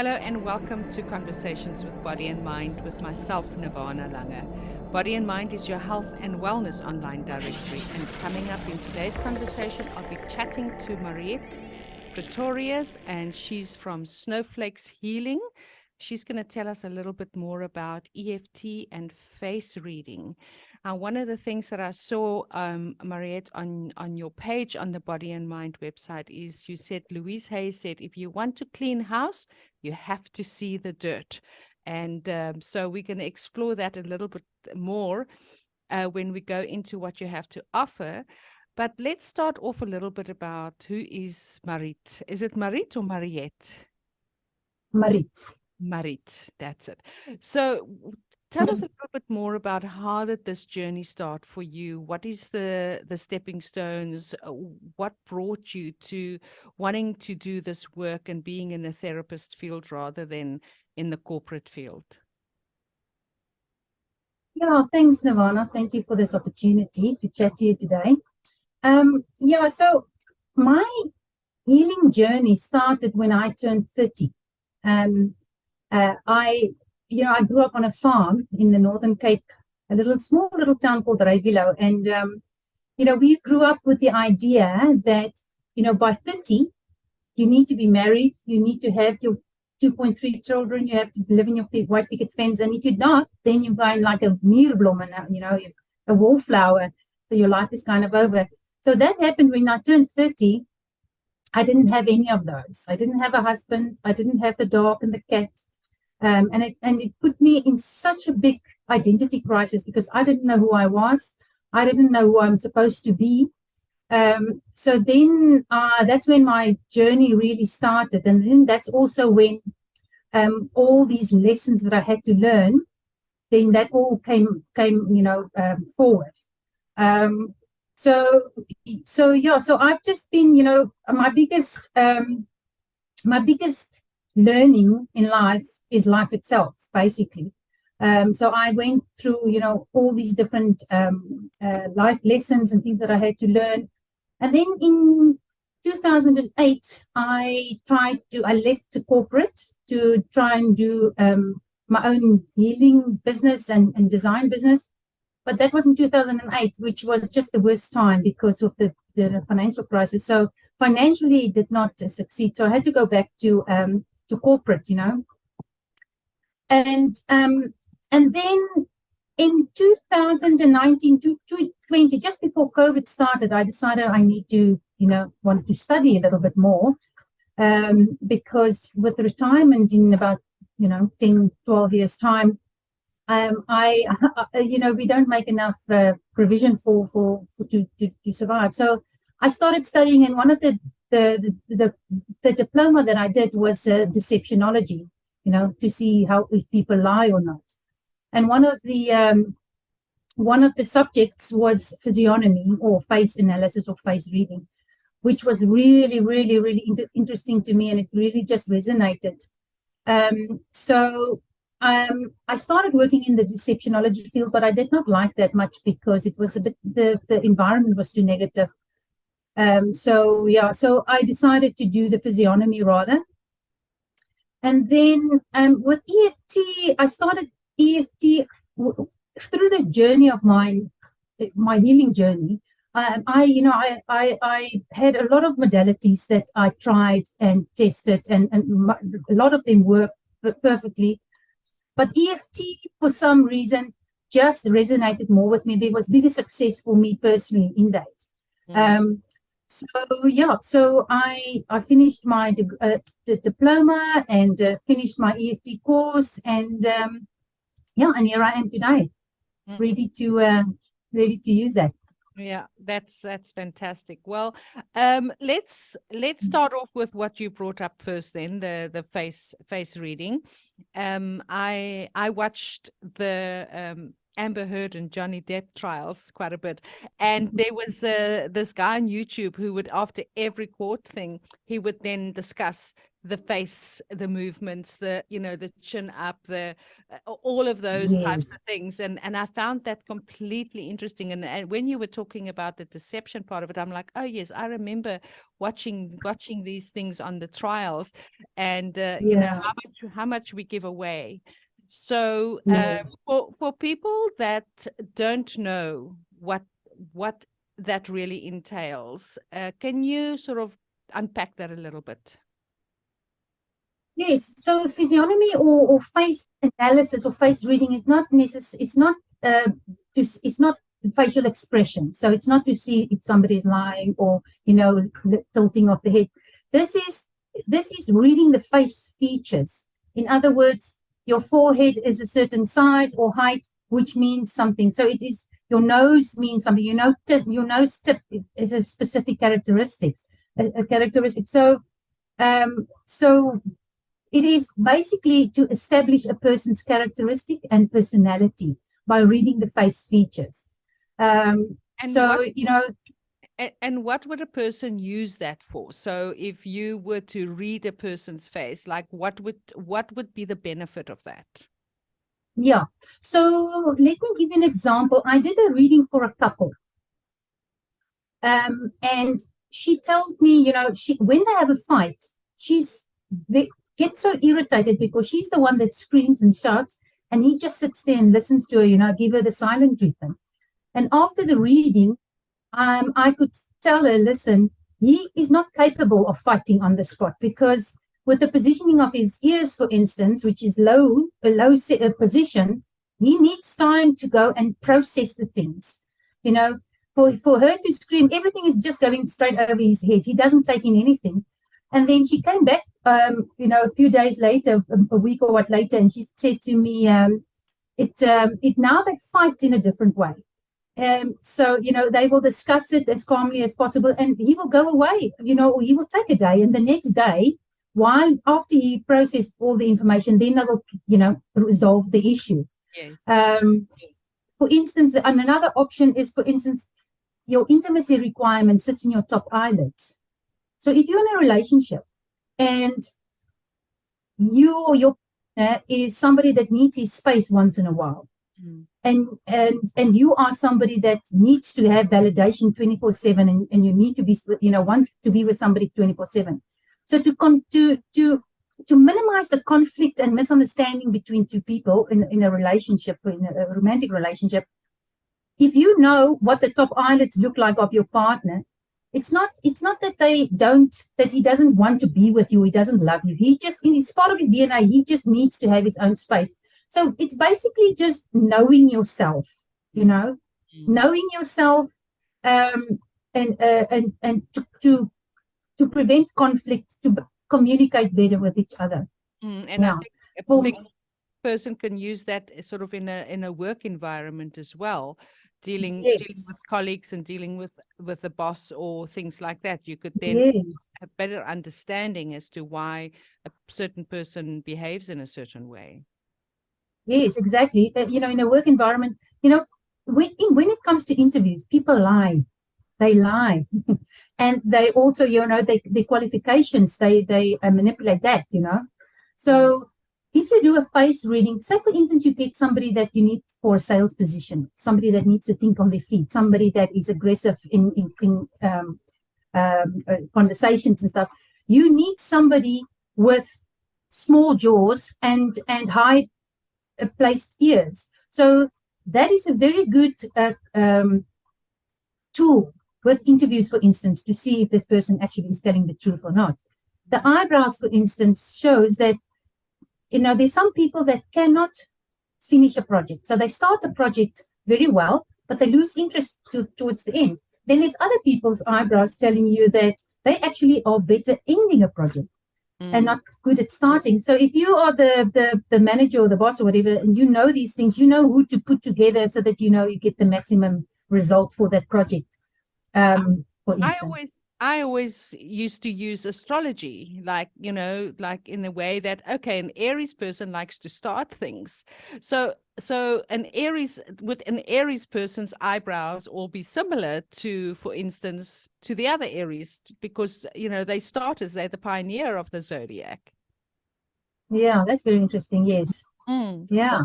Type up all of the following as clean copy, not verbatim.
Hello and welcome to Conversations with Body and Mind with myself, Nirvana Lange. Body and Mind is your health and wellness online directory. And coming up in today's conversation, I'll be chatting to Mariet Pretorius, and she's from Snowflakes Healing. She's going to tell us a little bit more about EFT and face reading. One of the things that I saw, Mariet, on your page on the Body and Mind website is you said, Louise Hay said, if you want to clean house, you have to see the dirt. And so we're going to explore that a little bit more when we go into what you have to offer. But let's start off a little bit about who is Mariet. Is it Mariet or Mariet? Mariet. Mariet, that's it. So tell us a little bit more about how did this journey start for you? What is the stepping stones? What brought you to wanting to do this work and being in the therapist field rather than in the corporate field? Yeah, thanks, Nirvana. Thank you for this opportunity to chat to you today. So my healing journey started when I turned 30. I grew up on a farm in the Northern Cape, a small little town called Rivilo. And, we grew up with the idea that, by 30, you need to be married, you need to have your 2.3 children, you have to live in your white picket fence. And if you're not, then you're going like a muurbloem, a wallflower. So your life is kind of over. So that happened when I turned 30. I didn't have any of those. I didn't have a husband. I didn't have the dog and the cat. And it put me in such a big identity crisis because I didn't know who I was. I didn't know who I'm supposed to be. So then that's when my journey really started. And then that's also when all these lessons that I had to learn, then that all came forward. So I've just been, my biggest learning in life is life itself, basically. So I went through, all these different life lessons and things that I had to learn. And then in 2008, I left the corporate to try and do my own healing business and design business. But that was in 2008, which was just the worst time because of the financial crisis. So financially, it did not succeed. So I had to go back to corporate, And then in 2019, 2020, just before COVID started, I decided I need to, want to study a little bit more because with retirement in about, 10, 12 years time, we don't make enough provision to survive. So I started studying, and one of the diploma that I did was deceptionology, to see if people lie or not. And one of the subjects was physiognomy or face analysis or face reading, which was really, really, really interesting to me, and it really just resonated. I started working in the deceptionology field, but I did not like that much because it was a bit, the environment was too negative. So I decided to do the physiognomy rather. And then with EFT, I started EFT through the journey of my healing journey. I had a lot of modalities that I tried and tested, and a lot of them worked perfectly. But EFT, for some reason, just resonated more with me. There was bigger success for me personally in that. So I finished my diploma and finished my EFT course, and and here I am today, ready to use that. Yeah, that's fantastic. Well, let's start off with what you brought up first. Then the face reading. I watched the Amber Heard and Johnny Depp trials quite a bit, and there was this guy on YouTube who would, after every court thing, he would then discuss the face, the movements, the, you know, the chin up, the all of those types Yes. of things. And I found that completely interesting. And when you were talking about the deception part of it, I'm like, oh yes, I remember watching these things on the trials, and you know, Yeah. how much we give away. So Yeah. for people that don't know what that really entails, can you sort of unpack that a little bit? Yes, so physiognomy or face analysis or face reading is not it's not it's not facial expression. So it's not to see if somebody is lying or, you know, tilting of the head. This is reading the face features. In other words, your forehead is a certain size or height, which means something. So it is, your nose means something. You know, your nose tip is a specific a characteristic. So it is basically to establish a person's characteristic and personality by reading the face features. And So, you know, and what would a person use that for? So if you were to read a person's face, like what would be the benefit of that? yeah. So let me give you an example. I did a reading for a couple. And she told me, you know, when they have a fight, they gets so irritated because she's the one that screams and shouts, and he just sits there and listens to her, you know, give her the silent treatment. And after the reading, I could tell her, listen, he is not capable of fighting on the spot, because with the positioning of his ears, for instance, which is a low position, he needs time to go and process the things. You know, for her to scream, everything is just going straight over his head. He doesn't take in anything. And then she came back, you know, a few days later, a week or what later, and she said to me, it now they fight in a different way. So, you know, they will discuss it as calmly as possible, and he will go away, you know, or he will take a day, and the next day, while after he processed all the information, then they will, you know, resolve the issue. Yes. For instance, and another option is, for instance, your intimacy requirement sits in your top eyelids. So if you're in a relationship and you or your partner is somebody that needs his space once in a while, and you are somebody that needs to have validation 24/7, and you need to be, you know, want to be with somebody 24/7. So to minimize the conflict and misunderstanding between two people in a relationship, in a romantic relationship, if you know what the top eyelids look like of your partner, it's not that he doesn't want to be with you, he doesn't love you. He just, it's part of his DNA, he just needs to have his own space. So it's basically just knowing yourself, you know, knowing yourself, and to prevent conflict, to communicate better with each other. And I think a person can use that sort of in a work environment as well, dealing with colleagues and dealing with the boss or things like that. You could then have a better understanding as to why a certain person behaves in a certain way. Yes, exactly. You know, in a work environment, you know, when it comes to interviews, people lie. They lie. And they also, you know, the qualifications, they manipulate that, you know. So if you do a face reading, say for instance, you get somebody that you need for a sales position, somebody that needs to think on their feet, somebody that is aggressive in conversations and stuff. You need somebody with small jaws and high placed ears. So that is a very good tool with interviews, for instance, to see if this person actually is telling the truth or not. The eyebrows, for instance, shows that, you know, there's some people that cannot finish a project. So they start a project very well, but they lose interest towards the end. Then there's other people's eyebrows telling you that they actually are better ending a project and not good at starting. So if you are the manager or the boss or whatever, and you know these things, you know who to put together so that, you know, you get the maximum result for that project. For instance, I always used to use astrology, like, like in the way that, okay, an Aries person likes to start things. So an Aries person's eyebrows all be similar to, for instance, to the other Aries, because, they starters, they're the pioneer of the zodiac. Yeah, that's very interesting. Yes. Mm. Yeah.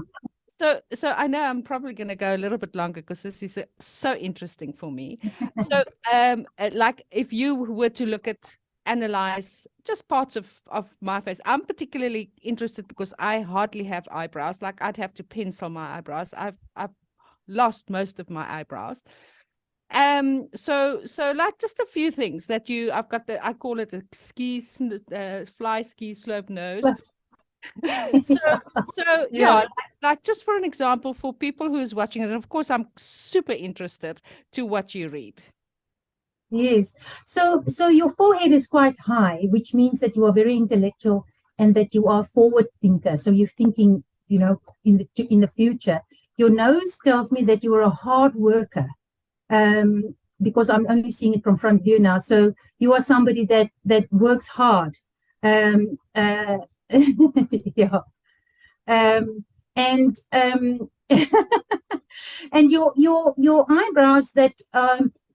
So I know I'm probably going to go a little bit longer because this is so interesting for me. So, like if you were to analyze just parts of my face, I'm particularly interested because I hardly have eyebrows. Like I'd have to pencil my eyebrows. I've lost most of my eyebrows. So like just a few things that I call it a fly ski slope nose. Well, So, yeah. yeah, Yeah. like just for an example, for people who's watching it, and of course, I'm super interested to what you read. Yes. So your forehead is quite high, which means that you are very intellectual and that you are a forward thinker. So you're thinking, in the future. Your nose tells me that you are a hard worker. Because I'm only seeing it from front view now. So you are somebody that works hard. Um, uh, yeah. And and your eyebrows that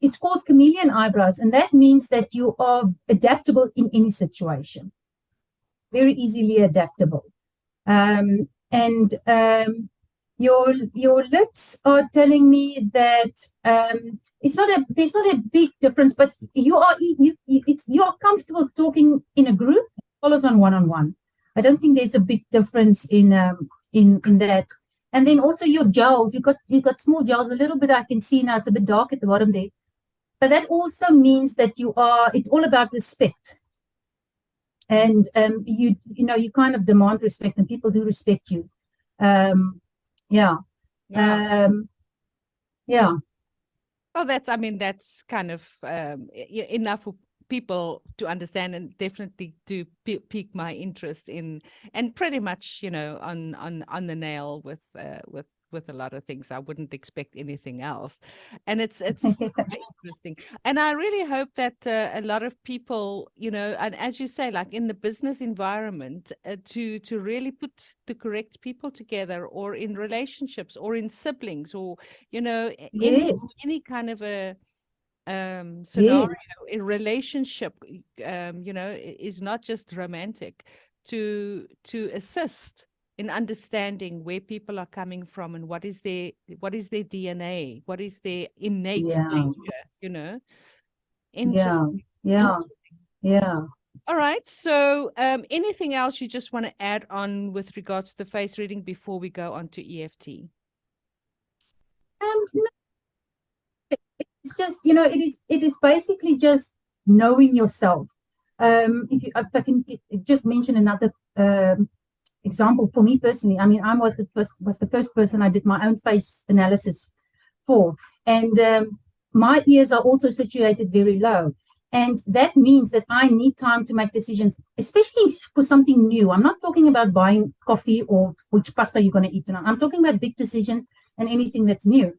it's called chameleon eyebrows, and that means that you are adaptable in any situation, very easily adaptable. And your lips are telling me that there's not a big difference, but you are comfortable talking in a group, follows on one-on-one. I don't think there's a big difference in that. And then also your jowls, you've got small jowls a little bit. I can see now it's a bit dark at the bottom there, but that also means that it's all about respect. And you kind of demand respect, and people do respect you. Yeah. Yeah. Yeah. Well, that's kind of enough for people to understand, and definitely to pique my interest in, and pretty much, on the nail with a lot of things. I wouldn't expect anything else, and it's very interesting. And I really hope that a lot of people, and as you say, like in the business environment, to really put the correct people together, or in relationships, or in siblings, or any Yes. kind of a scenario, Yes. a relationship, is not just romantic, to assist in understanding where people are coming from, and what is their DNA, what is their innate Yeah. nature. Yeah. Interesting. Yeah. Yeah. All right. So, anything else you just want to add on with regards to the face reading before we go on to EFT? No, it's just, it is basically just knowing yourself. If I can just mention another example for me personally. I mean, I was the first person I did my own face analysis for, and my ears are also situated very low, and that means that I need time to make decisions, especially for something new. I'm not talking about buying coffee or which pasta you're going to eat tonight. I'm talking about big decisions and anything that's new.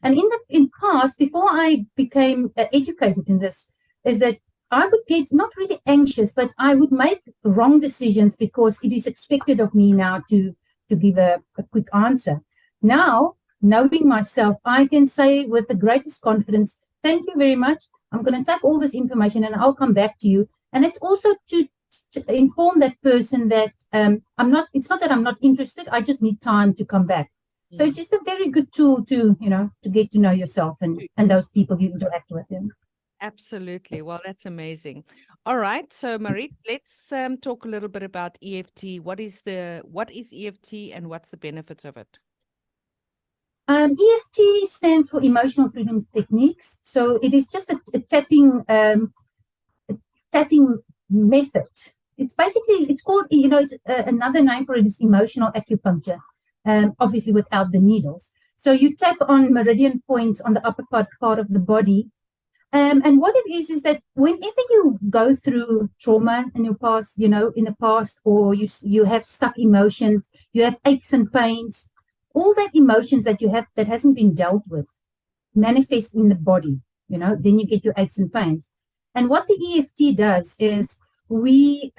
And in past, before I became educated in this, is that I would get not really anxious, but I would make wrong decisions because it is expected of me now to give a quick answer. Now, knowing myself, I can say with the greatest confidence, thank you very much. I'm going to take all this information and I'll come back to you. And it's also to inform that person that it's not that I'm not interested. I just need time to come back. So it's just a very good tool to get to know yourself and those people you interact with them. Absolutely. Well, that's amazing. All right. So, Mariet, let's talk a little bit about EFT. What is EFT, and what's the benefits of it? EFT stands for Emotional Freedom Techniques. So it is just a tapping method. It's called, it's another name for it is emotional acupuncture, obviously without the needles. So you tap on meridian points on the upper part of the body. And what it is that whenever you go through trauma in your past, in the past, or you have stuck emotions, you have aches and pains, all that emotions that you have that hasn't been dealt with manifest in the body, then you get your aches and pains. And what the EFT does is we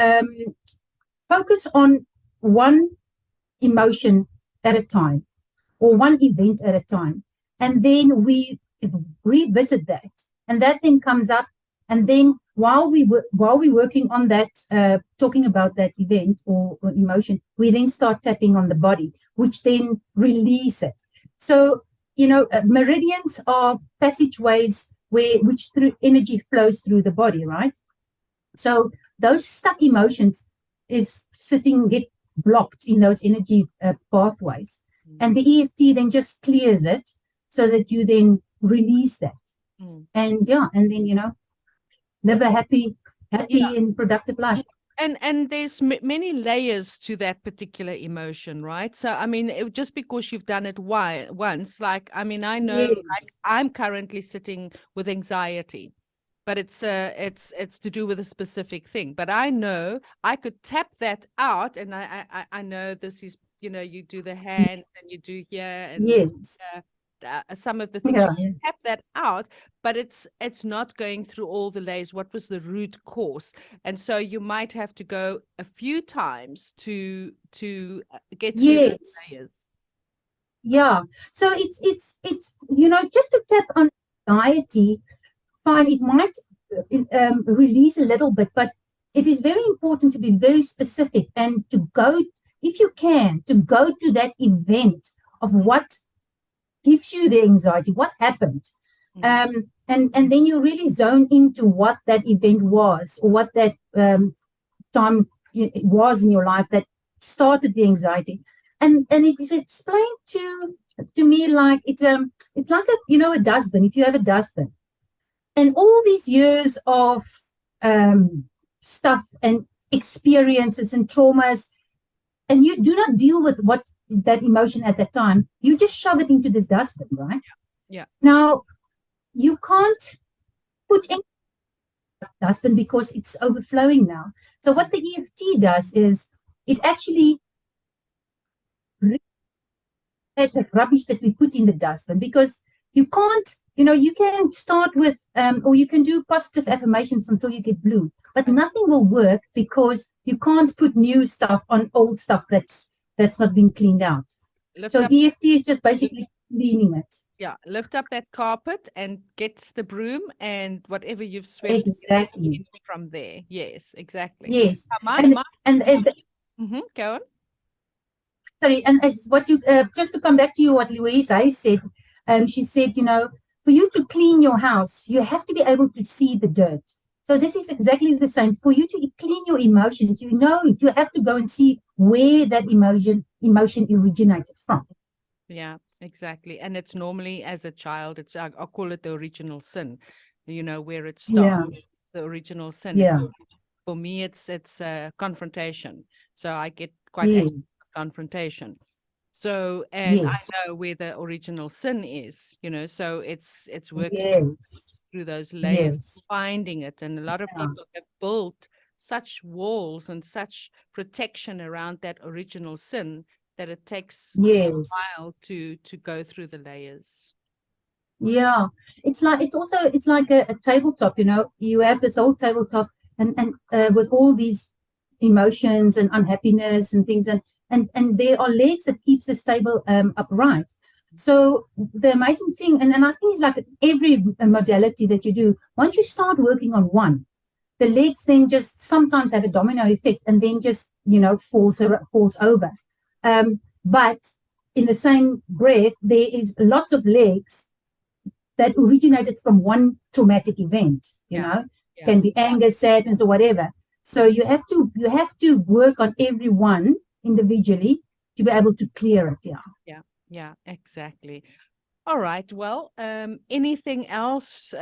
focus on one emotion at a time, or one event at a time. And then we revisit that. And that then comes up. And then while we're working on that, talking about that event or emotion, we then start tapping on the body, which then release it. So, meridians are passageways which through energy flows through the body, right? So those stuck emotions get blocked in those energy pathways. And the EFT then just clears it so that you then release that. And then, live a happy and productive life. And there's many layers to that particular emotion, right? So, I mean, just because you've done it once, like, I mean, I know like, I'm currently sitting with anxiety, but it's to do with a specific thing. But I know I could tap that out, and I know this is, you do the hand and you do here and some of the things you tap that out, but it's not going through all the layers. What was the root cause? And so you might have to go a few times to get through the layers. Yeah. So it's just to tap on anxiety, fine, it might release a little bit, but it is very important to be very specific and to go, if you can, to go to that event of what gives you the anxiety, what happened. And then you really zone into what that event was, or what that time it was in your life that started the anxiety. And it is explained to me like it's like a dustbin. If you have a dustbin, and all these years of stuff and experiences and traumas, and you do not deal with what that emotion at that time, you just shove it into this dustbin, right? Yeah. Now, you can't put in dustbin because it's overflowing now. So what the EFT does is it actually that rubbish that we put in the dustbin, because you can't, you can start with, or you can do positive affirmations until you get blue, but nothing will work because you can't put new stuff on old stuff that's not been cleaned out. So EFT is just basically cleaning it. Yeah, lift up that carpet and get the broom and whatever you've swept exactly from there. Yes, exactly. Yes, and go on. Sorry, and as what you just to come back to you, what Louise said, she said, for you to clean your house, you have to be able to see the dirt. So this is exactly the same. For you to clean your emotions, you have to go and see where that emotion originated from. Yeah, exactly. And it's normally as a child, I'll call it the original sin, where it starts. Yeah. The original sin. Yeah. For me, it's confrontation. So I get quite angry with confrontation. So, and I know where the original sin is, so it's working through those layers, finding it. And a lot of people have built such walls and such protection around that original sin that it takes a while to go through the layers. Yeah, it's like a tabletop. You have this whole tabletop, and with all these emotions and unhappiness and things, and there are legs that keeps the table upright. So the amazing thing, and I think it's like every modality that you do, once you start working on one, the legs then just sometimes have a domino effect and then just falls over. But in the same breath, there is lots of legs that originated from one traumatic event. Can be anger, sadness, or whatever. So you have to work on every one individually to be able to clear it. Yeah, exactly. All right. Well, anything else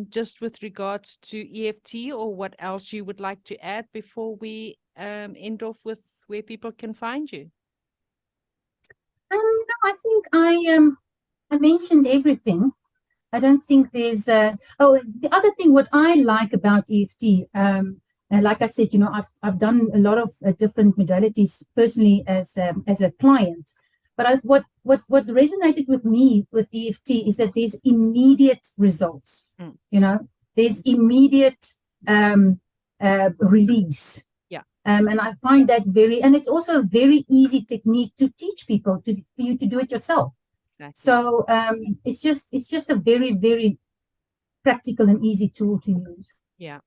just with regards to EFT, or what else you would like to add before we end off with where people can find you? No, I think I mentioned everything. I don't think there's the other thing, what I like about EFT, and like I said, I've done a lot of different modalities personally as a client, but what resonated with me with EFT is that there's immediate results. there's immediate release. Yeah. And I find that and it's also a very easy technique to teach people, for you to do it yourself. Exactly. So it's just a very, very practical and easy tool to use. Yeah.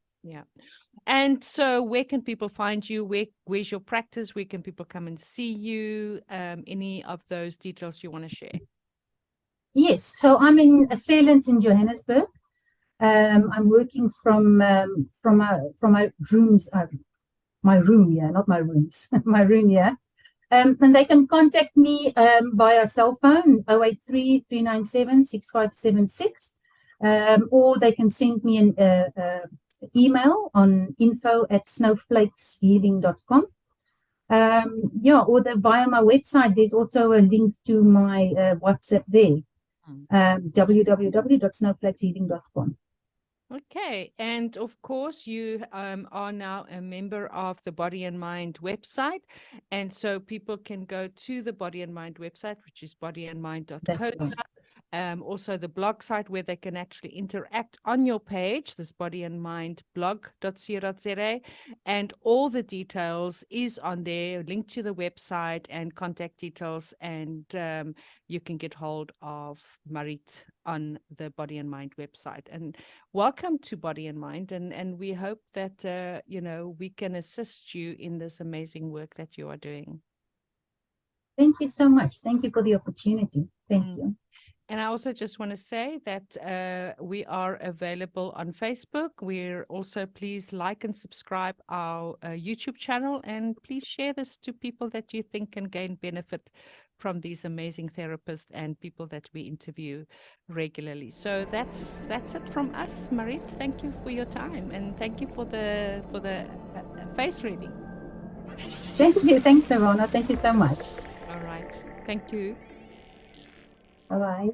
And so where can people find you? Where's your practice? Where can people come and see you? Any of those details you want to share? Yes, so I'm in Fairlands in Johannesburg. I'm working from my rooms, my room here, not my rooms, my room here. And they can contact me via cell phone 083 397 6576, or they can send me an email on info@snowflakeshealing.com. Or via my website, there's also a link to my WhatsApp there, www.snowflakeshealing.com. Okay, and of course you are now a member of the Body and Mind website, and so people can go to the Body and Mind website, which is bodyandmind.co. That's right. Also the blog site where they can actually interact on your page, this bodyandmindblog.co.za, and all the details is on there, link to the website and contact details, and you can get hold of Mariet on the Body and Mind website. And welcome to Body and Mind, and we hope that we can assist you in this amazing work that you are doing. Thank you so much. Thank you for the opportunity. Thank you. And I also just want to say that we are available on Facebook. We're also, please like and subscribe our YouTube channel, and please share this to people that you think can gain benefit from these amazing therapists and people that we interview regularly. So that's it from us, Mariet. Thank you for your time, and thank you for the face reading. Thank you. Thanks, Nirvana. Thank you so much. All right. Thank you. Bye-bye.